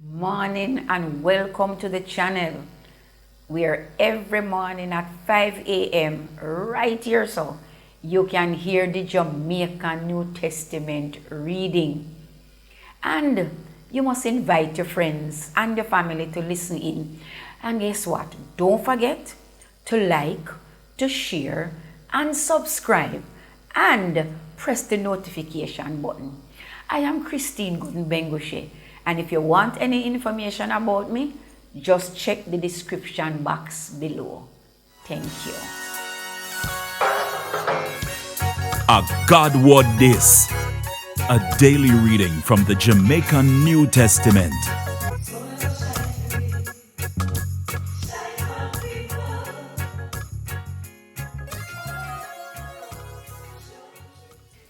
Morning and welcome to the channel. We are every morning at 5 a.m. right here, so you can hear the Jamaican New Testament reading. And you must invite your friends and your family to listen in. And guess what? Don't forget to like, to share, and subscribe, and press the notification button. I am Christine Gooden Benguche, and if you want any information about me, just check the description box below. Thank you. A God Word This, a daily reading from the Jamaican New Testament.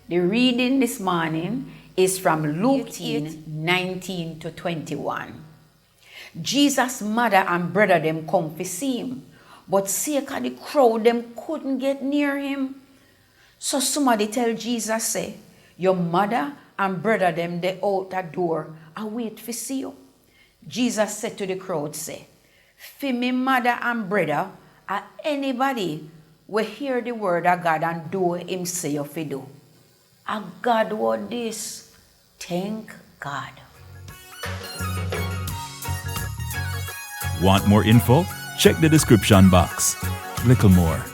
The reading this morning is from Luke 18:19 to 21. Jesus' mother and brother them come to see him, but sake of the crowd them couldn't get near him. So somebody tell Jesus, say, your mother and brother them they out the door and wait for see you. Jesus said to the crowd, say, for me mother and brother or anybody will hear the word of God and do what him say you fi do. A God word this. Thank God. Want more info? Check the description box. Little more.